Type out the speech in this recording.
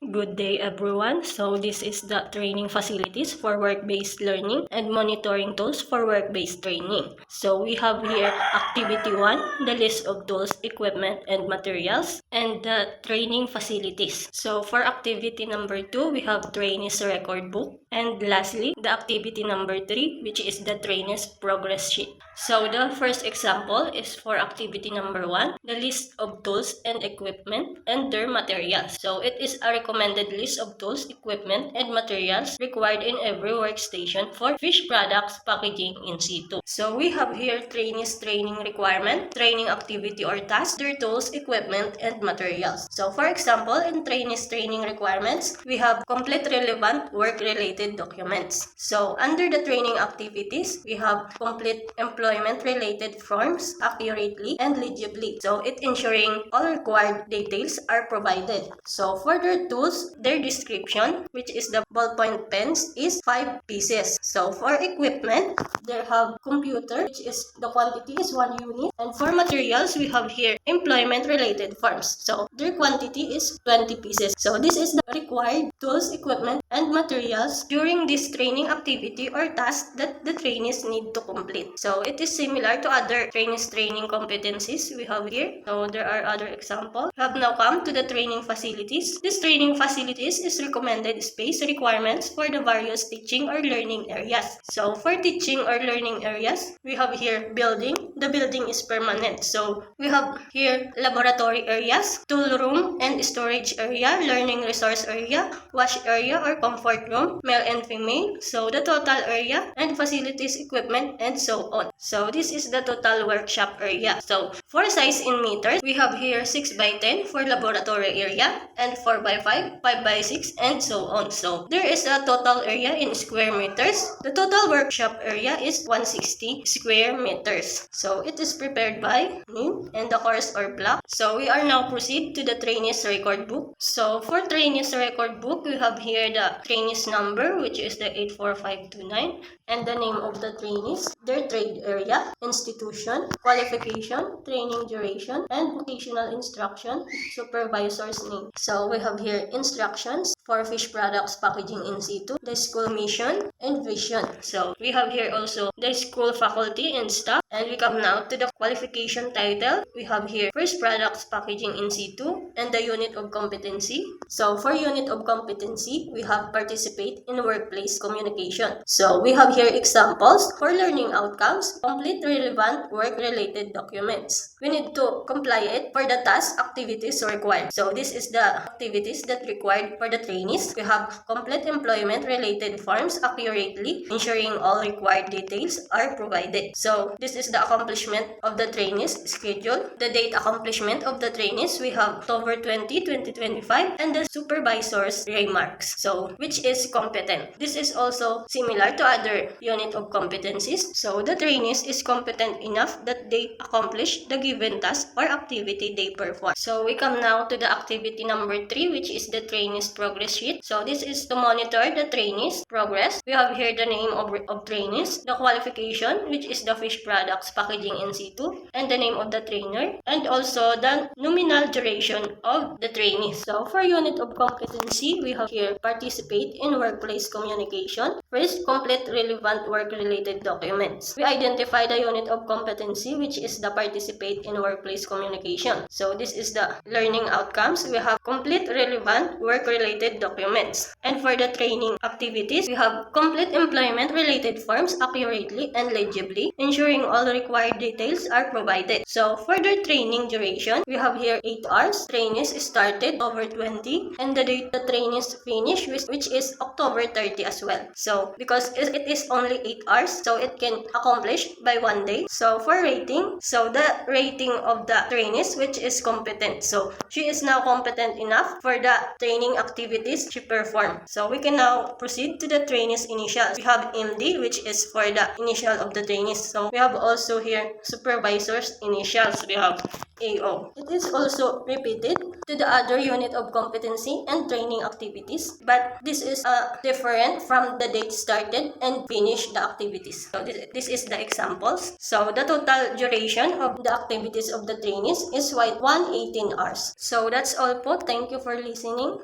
Good day everyone. So this is the training facilities for work-based learning and monitoring tools for work-based training. So we have here activity 1, the list of tools, equipment and materials, and the training facilities. So for activity number 2, we have trainees record book, and lastly, the activity number 3, which is the trainees progress sheet. So the first example is for activity number 1, the list of tools and equipment and their materials. So it is a recommended list of tools, equipment, and materials required in every workstation for fish products packaging in situ. So we have here trainees training requirement, training activity or task, their tools, equipment, and materials. So for example, in trainees training requirements, we have complete relevant work-related documents. So under the training activities, we have complete employment-related forms accurately and legibly. So it ensuring all required details are provided. So for their tools, their description, which is the ballpoint pens, is 5 pieces. So for equipment, they have computer, which is the quantity is 1 unit. And for materials, we have here employment-related forms. So their quantity is 20 pieces. So this is the required tools, equipment, and materials during this training activity or task that the trainees need to complete. So it is similar to other trainees training competencies we have here. So there are other examples. We have now come to the training facilities. This training facilities is recommended space requirements for the various teaching or learning areas. So for teaching or learning areas, we have here building. The building is permanent. So we have here laboratory areas, tool room and storage area, learning resource area, wash area or comfort room, male and female. So the total area and facilities, equipment, and so on. So this is the total workshop area. So for size in meters, we have here 6 by 10 for laboratory area and 4 by 5, 5 by 6, and so on. So there is a total area in square meters. The total workshop area is 160 square meters. So it is prepared by me and the course or block. So we are now proceed to the trainees record book. So for trainees record book, we have here the trainees number, which is the 84529, and the name of the trainees, their trade area, institution, qualification, training duration, and vocational instruction, supervisor's name. So we have here instructions for fish products packaging in situ, the school mission and vision. So we have here also the school faculty and staff, and we come now to the qualification title. We have here fish products packaging in situ and the unit of competency. So for unit of competency, we have participate in workplace communication. So we have here examples for learning outcomes, complete relevant work-related documents. We need to comply it for the task activities required. So this is the activities that required for the trainees. We have complete employment-related forms accurately, ensuring all required details are provided. So this is the accomplishment of the trainees schedule. The date accomplishment of the trainees, we have October 20, 2025, and the supervisor's remarks. So which is competent. This is also similar to other unit of competencies. So the trainees is competent enough that they accomplish the given task or activity they perform. So we come now to the activity number 3, which is the trainees progress sheet. So this is to monitor the trainees progress. We have here the name of trainees, the qualification, which is the fish products packaging in situ, and the name of the trainer, and also the nominal duration of the trainees. So for unit of competency, we have here participate in workplace communication. First, complete relevant work-related documents. We identify the unit of competency, which is the participate in workplace communication. So this is the learning outcomes. We have complete relevant work-related documents. And for the training activities, we have complete employment-related forms accurately and legibly, ensuring all required details are provided. So for the training duration, we have here 8 hours. Trainees started over 20, and the date the trainees finish, which is October 30 as well. So because it is only 8 hours, so it can accomplish by 1 day. So for rating, so the rating of the trainees, which is competent. So she is now competent enough for the training activities she performed. So we can now proceed to the trainees initials. We have MD, which is for the initial of the trainees. So we have also here supervisors initials. We have AO. It is also repeated to the other unit of competency and training activities, but this is different from the date started and finished the activities. So this is the examples. So the total duration of the activities of the trainees is 118 hours. So that's all po. Thank you for listening.